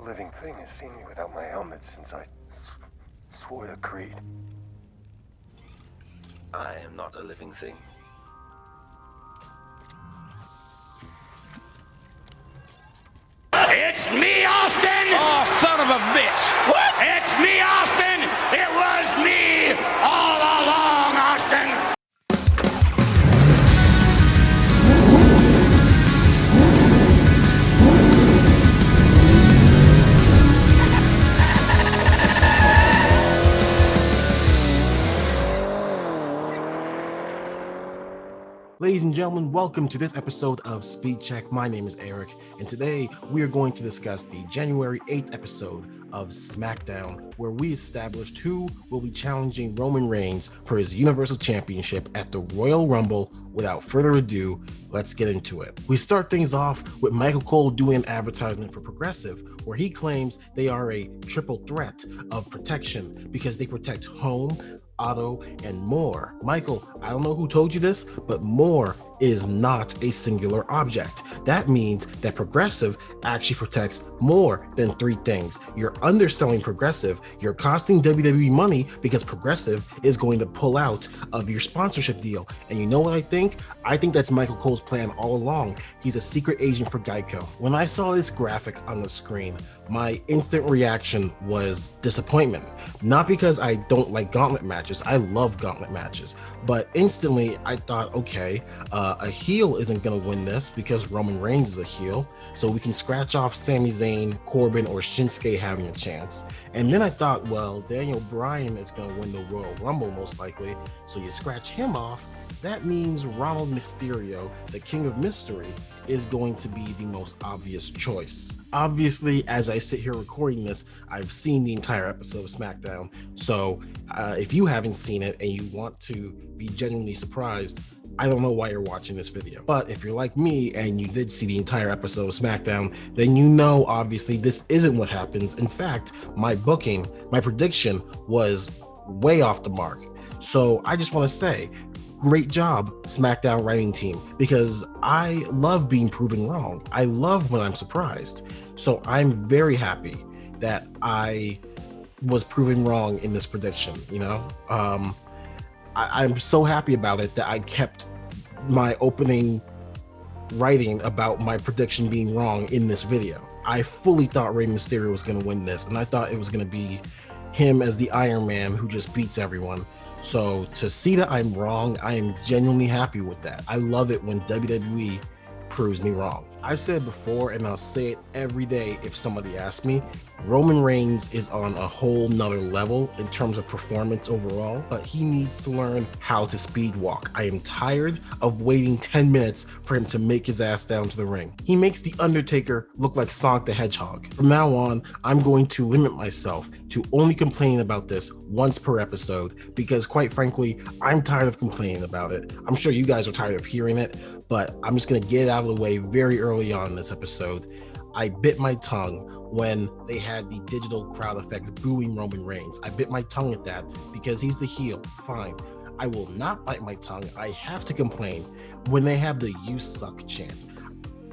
living thing has seen me without my helmet since I swore the creed. I am not a living thing. It's me, Austin! Oh, son of a bitch! What? It's me, Austin! It was me all along, Austin! Ladies and gentlemen, welcome to this episode of Speed Check. My name is Eric, and today we are going to discuss the January 8th episode of Smackdown, where we established who will be challenging Roman Reigns for his Universal Championship at the Royal Rumble. Without further ado, let's get into it. We start things off with Michael Cole doing an advertisement for Progressive, where he claims they are a triple threat of protection because they protect home, auto, and more. Michael, I don't know who told you this, but more is not a singular object. That means that Progressive actually protects more than three things. You're underselling Progressive, you're costing WWE money because Progressive is going to pull out of your sponsorship deal. And you know what I think? I think that's Michael Cole's plan all along. He's a secret agent for Geico. When I saw this graphic on the screen, my instant reaction was disappointment. Not because I don't like gauntlet matches, I love gauntlet matches, but instantly I thought, okay, a heel isn't going to win this because Roman Reigns is a heel, so we can scratch off Sami Zayn, Corbin, or Shinsuke having a chance. And then I thought, well, Daniel Bryan is going to win the Royal Rumble most likely, so you scratch him off. That means Ronald Mysterio, the King of Mystery, is going to be the most obvious choice. Obviously, as I sit here recording this, I've seen the entire episode of SmackDown, so if you haven't seen it and you want to be genuinely surprised, I don't know why you're watching this video. But if you're like me and you did see the entire episode of SmackDown, then you know obviously this isn't what happens. In fact, my prediction was way off the mark. So I just want to say, great job, SmackDown writing team, because I love being proven wrong. I love when I'm surprised. So I'm very happy that I was proven wrong in this prediction, you know? I'm so happy about it that I kept my opening writing about my prediction being wrong in this video. I fully thought Rey Mysterio was going to win this, and I thought it was going to be him as the Iron Man who just beats everyone. So to see that I'm wrong, I am genuinely happy with that. I love it when WWE proves me wrong. I've said it before, and I'll say it every day if somebody asks me, Roman Reigns is on a whole nother level in terms of performance overall, but he needs to learn how to speed walk. I am tired of waiting 10 minutes for him to make his ass down to the ring. He makes The Undertaker look like Sonic the Hedgehog. From now on, I'm going to limit myself to only complaining about this once per episode because, quite frankly, I'm tired of complaining about it. I'm sure you guys are tired of hearing it, but I'm just going to get it out of the way very early on in this episode. I bit my tongue when they had the digital crowd effects booing Roman Reigns. I bit my tongue at that because he's the heel. Fine. I will not bite my tongue. I have to complain when they have the "you suck" chant.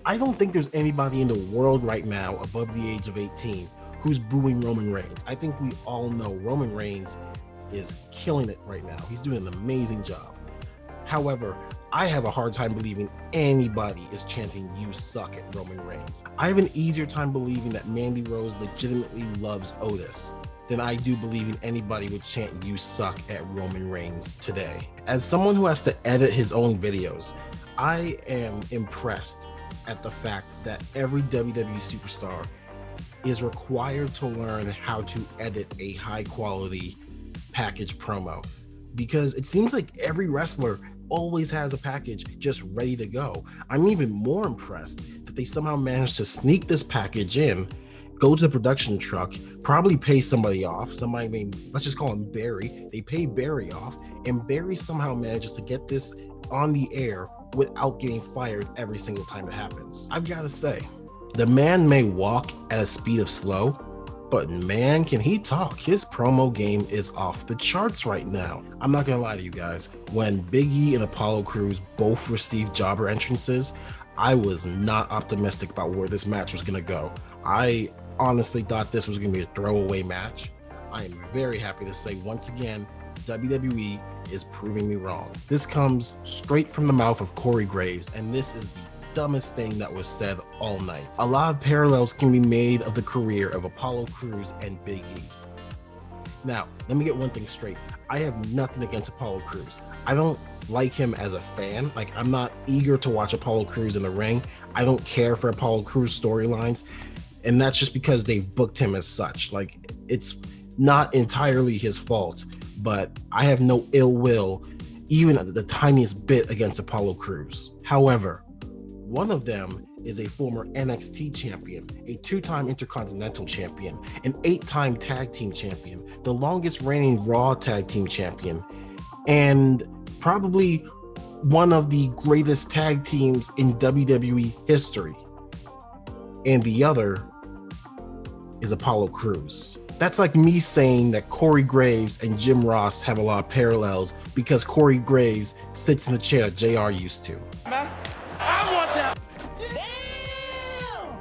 I don't think there's anybody in the world right now above the age of 18 who's booing Roman Reigns. I think we all know Roman Reigns is killing it right now. He's doing an amazing job. However, I have a hard time believing anybody is chanting "you suck" at Roman Reigns. I have an easier time believing that Mandy Rose legitimately loves Otis than I do believing anybody would chant "you suck" at Roman Reigns today. As someone who has to edit his own videos, I am impressed at the fact that every WWE superstar is required to learn how to edit a high quality package promo, because it seems like every wrestler always has a package just ready to go. I'm even more impressed that they somehow managed to sneak this package in, go to the production truck, probably pay somebody off, let's just call him Barry. They pay Barry off, and Barry somehow manages to get this on the air without getting fired every single time it happens. I've got to say, the man may walk at a speed of slow, but man, can he talk. His promo game is off the charts right now. I'm not gonna lie to you guys, when Big E and Apollo Crews both received jobber entrances, I was not optimistic about where this match was gonna go. I honestly thought this was going to be a throwaway match. I am very happy to say once again, WWE is proving me wrong. This comes straight from the mouth of Corey Graves, and this is the dumbest thing that was said all night. A lot of parallels can be made of the career of Apollo Crews and Big E. Now, let me get one thing straight. I have nothing against Apollo Crews. I don't like him as a fan. Like, I'm not eager to watch Apollo Crews in the ring. I don't care for Apollo Crews storylines, and that's just because they've booked him as such. Like, it's not entirely his fault, but I have no ill will, even the tiniest bit, against Apollo Crews. However, one of them is a former NXT champion, a 2-time Intercontinental champion, an 8-time tag team champion, the longest reigning Raw tag team champion, and probably one of the greatest tag teams in WWE history. And the other is Apollo Crews. That's like me saying that Corey Graves and Jim Ross have a lot of parallels because Corey Graves sits in the chair that JR used to. I want that.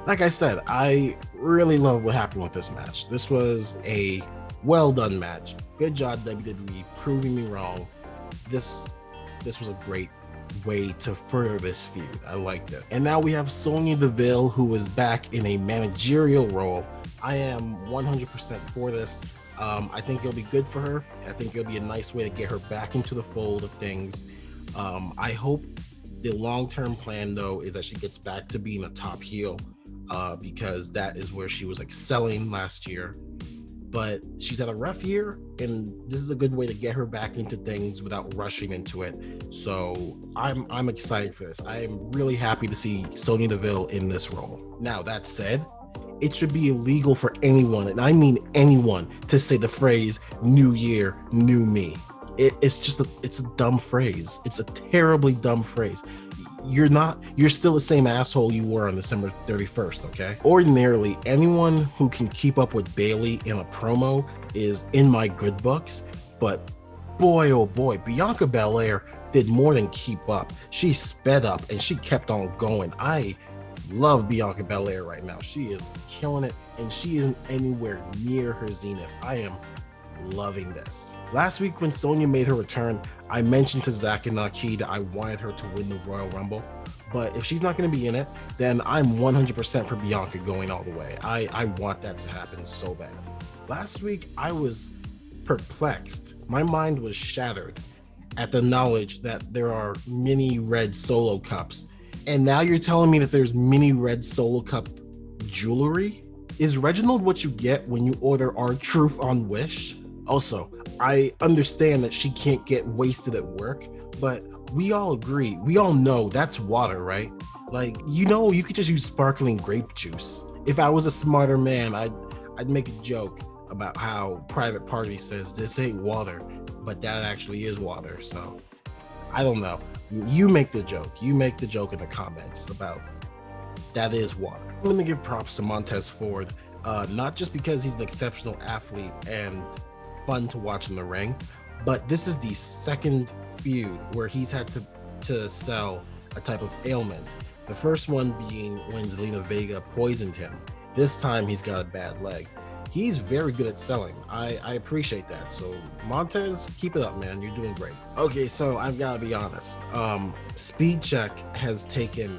Like I said, I really love what happened with this match. This was a well done match. Good job, WWE, proving me wrong. This was a great way to further this feud. I liked it. And now we have Sonya Deville, who is back in a managerial role. I am 100% for this. I think it'll be good for her. I think it'll be a nice way to get her back into the fold of things. I hope the long-term plan, though, is that she gets back to being a top heel, because that is where she was excelling last year. But she's had a rough year, and this is a good way to get her back into things without rushing into it. So I'm excited for this. I am really happy to see Sonya Deville in this role. Now, that said, it should be illegal for anyone, and I mean anyone, to say the phrase "New Year, New Me." It's a dumb phrase. It's a terribly dumb phrase. You're still the same asshole you were on December 31st, okay? Ordinarily, anyone who can keep up with Bayley in a promo is in my good books, but boy, oh boy, Bianca Belair did more than keep up. She sped up and she kept on going. I love Bianca Belair right now. She is killing it, and she isn't anywhere near her zenith. I am loving this. Last week when Sonya made her return, I mentioned to Zach and Naki that I wanted her to win the Royal Rumble, but if she's not going to be in it, then I'm 100% for Bianca going all the way. I want that to happen so bad. Last week I was perplexed. My mind was shattered at the knowledge that there are mini red Solo cups, and now you're telling me that there's mini red Solo cup jewelry? Is Reginald what you get when you order R-Truth on Wish? Also, I understand that she can't get wasted at work, but we all agree, we all know that's water, right? Like, you could just use sparkling grape juice. If I was a smarter man, I'd make a joke about how Private Party says this ain't water, but that actually is water. So I don't know. You make the joke. You make the joke in the comments about that is water. I'm going to give props to Montez Ford, not just because he's an exceptional athlete and fun to watch in the ring, but this is the second feud where he's had to sell a type of ailment. The first one being when Zelina Vega poisoned him. This time he's got a bad leg. He's very good at selling. I appreciate that. So Montez, keep it up, man. You're doing great. Okay, so I've got to be honest. Speed Check has taken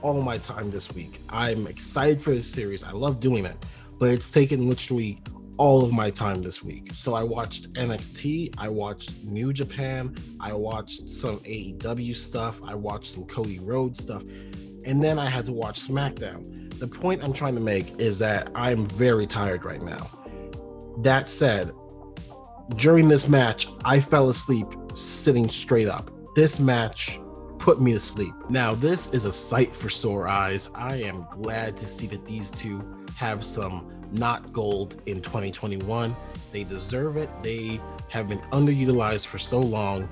all my time this week. I'm excited for this series. I love doing it, but it's taken literally all of my time this week. So I watched NXT, I watched New Japan, I watched some AEW stuff, I watched some Cody Rhodes stuff, and then I had to watch SmackDown. The point I'm trying to make is that I'm very tired right now. That said, during this match, I fell asleep sitting straight up. This match put me to sleep. Now, this is a sight for sore eyes. I am glad to see that these two have some not gold in 2021. They deserve it. They have been underutilized for so long.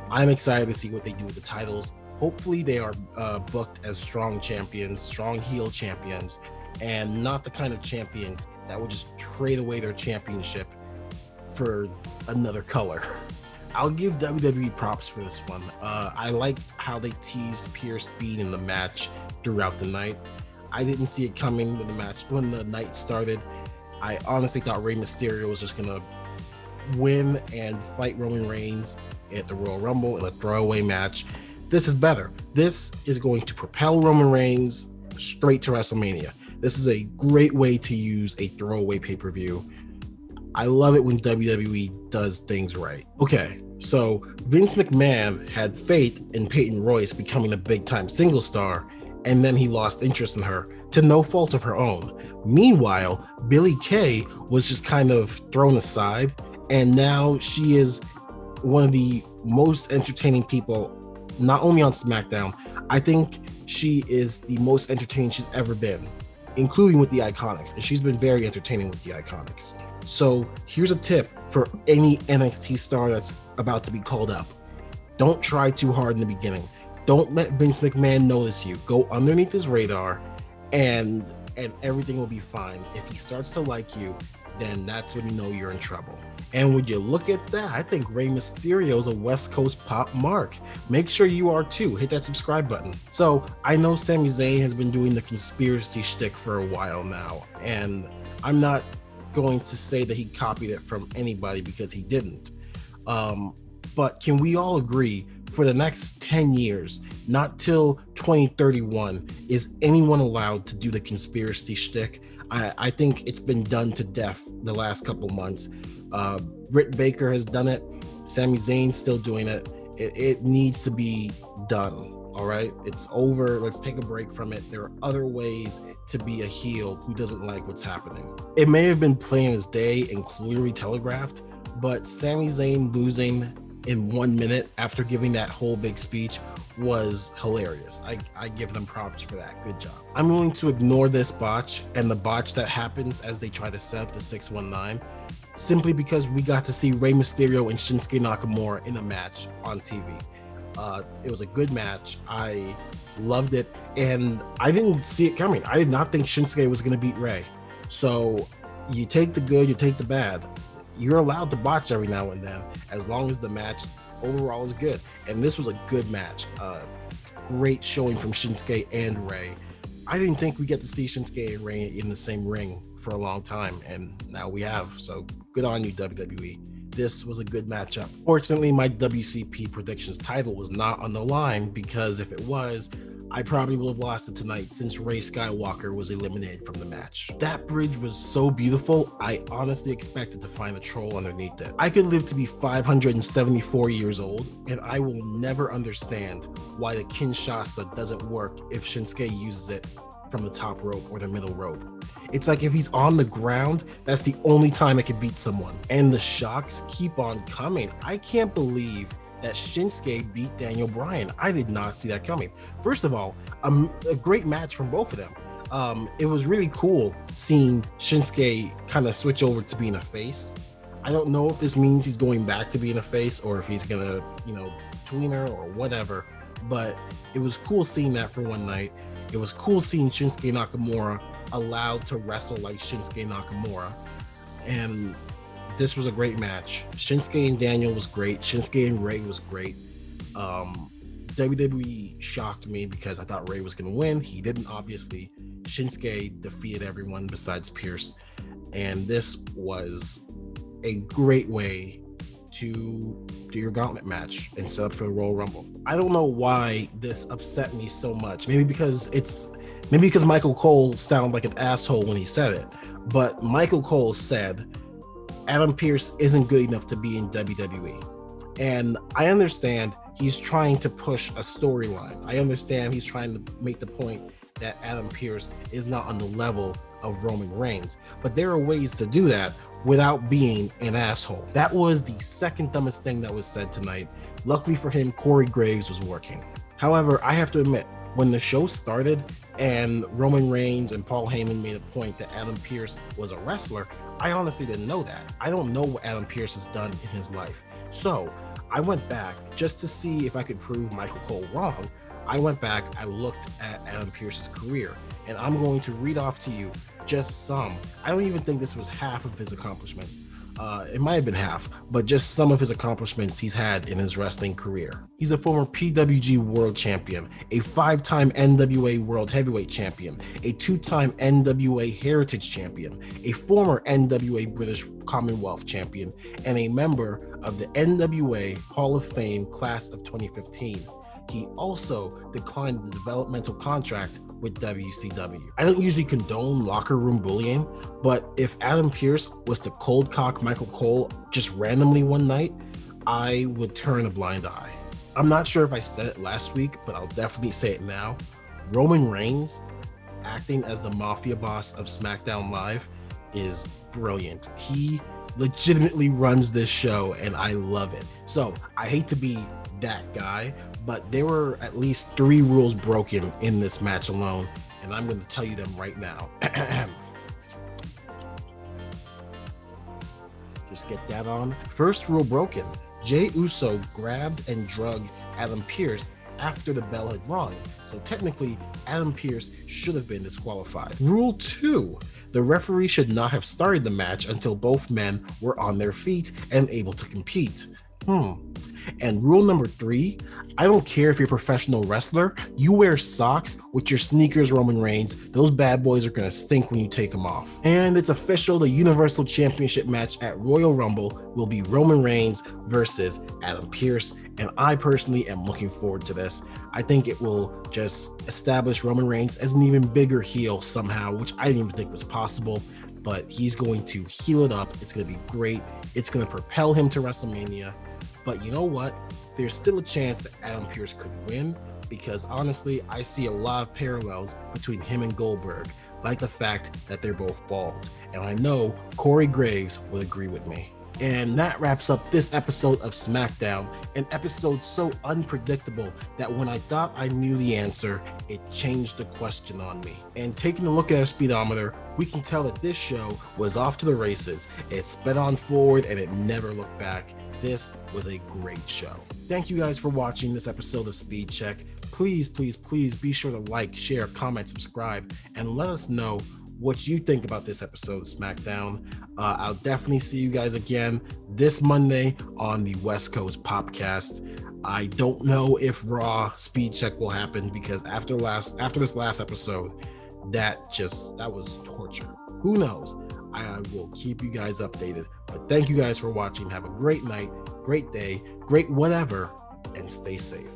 I'm excited to see what they do with the titles. Hopefully they are booked as strong champions, strong heel champions, and not the kind of champions that would just trade away their championship for another color. I'll give WWE props for this one. I like how they teased Pierce being in the match throughout the night. I didn't see it coming when the night started. I honestly thought Rey Mysterio was just gonna win and fight Roman Reigns at the Royal Rumble in a throwaway match. This is better. This is going to propel Roman Reigns straight to WrestleMania. This is a great way to use a throwaway pay-per-view. I love it when WWE does things right. Okay, so Vince McMahon had faith in Peyton Royce becoming a big-time single star, and then he lost interest in her to no fault of her own. Meanwhile, Billie Kay was just kind of thrown aside, and now she is one of the most entertaining people, not only on SmackDown. I think she is the most entertaining she's ever been, including with the Iconics, and she's been very entertaining with the Iconics. So here's a tip for any NXT star that's about to be called up. Don't try too hard in the beginning. Don't let Vince McMahon notice you. Go underneath his radar, and everything will be fine. If he starts to like you, then that's when you know you're in trouble. And when you look at that, I think Rey Mysterio is a West Coast pop mark. Make sure you are too. Hit that subscribe button. So I know Sami Zayn has been doing the conspiracy shtick for a while now, and I'm not going to say that he copied it from anybody because he didn't. But can we all agree, for the next 10 years, not till 2031, is anyone allowed to do the conspiracy shtick? I think it's been done to death the last couple months. Britt Baker has done it. Sami Zayn's still doing it. It needs to be done. All right, it's over. Let's take a break from it. There are other ways to be a heel who doesn't like what's happening. It may have been plain as day and clearly telegraphed, but Sami Zayn losing in 1 minute after giving that whole big speech was hilarious. I give them props for that. Good job. I'm willing to ignore this botch and the botch that happens as they try to set up the 619, simply because we got to see Rey Mysterio and Shinsuke Nakamura in a match on TV. It was a good match. I loved it, and I didn't see it coming. I did not think Shinsuke was going to beat Rey. So you take the good, you take the bad. You're allowed to botch every now and then, as long as the match overall is good. And this was a good match. Great showing from Shinsuke and Rey. I didn't think we get to see Shinsuke and Rey in the same ring for a long time, and now we have. So good on you, WWE. This was a good matchup. Fortunately, my WCP predictions title was not on the line, because if it was, I probably would have lost it tonight, since Rey Skywalker was eliminated from the match. That bridge was so beautiful, I honestly expected to find a troll underneath it. I could live to be 574 years old, and I will never understand why the Kinshasa doesn't work if Shinsuke uses it from the top rope or the middle rope. It's like if he's on the ground, that's the only time I could beat someone. And the shocks keep on coming. I can't believe that Shinsuke beat Daniel Bryan. I did not see that coming. First of all, a great match from both of them. It was really cool seeing Shinsuke kind of switch over to being a face. I don't know if this means he's going back to being a face or if he's gonna, tweener or whatever, but it was cool seeing that for one night. It was cool seeing Shinsuke Nakamura allowed to wrestle like Shinsuke Nakamura. And this was a great match. Shinsuke and Daniel was great. Shinsuke and Rey was great. WWE shocked me because I thought Rey was going to win. He didn't, obviously. Shinsuke defeated everyone besides Pierce. And this was a great way to do your gauntlet match and set up for the Royal Rumble. I don't know why this upset me so much. Maybe because Michael Cole sounded like an asshole when he said it. But Michael Cole said Adam Pearce isn't good enough to be in WWE. And I understand he's trying to push a storyline. I understand he's trying to make the point that Adam Pearce is not on the level of Roman Reigns. But there are ways to do that without being an asshole. That was the second dumbest thing that was said tonight. Luckily for him, Corey Graves was working. However, I have to admit, when the show started and Roman Reigns and Paul Heyman made a point that Adam Pearce was a wrestler, I honestly didn't know that. I don't know what Adam Pearce has done in his life. So I went back just to see if I could prove Michael Cole wrong. I went back, I looked at Adam Pearce's career, and I'm going to read off to you just some. I don't even think this was half of his accomplishments. It might have been half, but just some of his accomplishments he's had in his wrestling career. He's a former PWG World Champion, a 5-time NWA World Heavyweight Champion, a 2-time NWA Heritage Champion, a former NWA British Commonwealth Champion, and a member of the NWA Hall of Fame Class of 2015. He also declined the developmental contract with WCW. I don't usually condone locker room bullying, but if Adam Pearce was to cold cock Michael Cole just randomly one night, I would turn a blind eye. I'm not sure if I said it last week, but I'll definitely say it now. Roman Reigns acting as the mafia boss of SmackDown Live is brilliant. He legitimately runs this show and I love it. So I hate to be that guy, but there were at least 3 rules broken in this match alone, and I'm going to tell you them right now. Just get that on. First rule broken. Jey Uso grabbed and drugged Adam Pearce after the bell had rung, so technically Adam Pearce should have been disqualified. Rule 2. The referee should not have started the match until both men were on their feet and able to compete. And rule number 3, I don't care if you're a professional wrestler, you wear socks with your sneakers, Roman Reigns. Those bad boys are gonna stink when you take them off. And it's official, the Universal Championship match at Royal Rumble will be Roman Reigns versus Adam Pearce, and I personally am looking forward to this. I think it will just establish Roman Reigns as an even bigger heel somehow, which I didn't even think was possible, but he's going to heel it up. It's gonna be great. It's gonna propel him to WrestleMania. But you know what? There's still a chance that Adam Pearce could win, because honestly, I see a lot of parallels between him and Goldberg, like the fact that they're both bald. And I know Corey Graves would agree with me. And that wraps up this episode of SmackDown, an episode so unpredictable that when I thought I knew the answer, it changed the question on me. And taking a look at our speedometer, we can tell that this show was off to the races. It sped on forward and it never looked back. This was a great show. Thank you guys for watching this episode of Speed Check. Please, please, please be sure to like, share, comment, subscribe, and let us know what you think about this episode of SmackDown. I'll definitely see you guys again this Monday on the West Coast Popcast. I don't know if Raw Speed Check will happen, because after this last episode, that was torture. Who knows? I will keep you guys updated. But thank you guys for watching. Have a great night, great day, great whatever, and stay safe.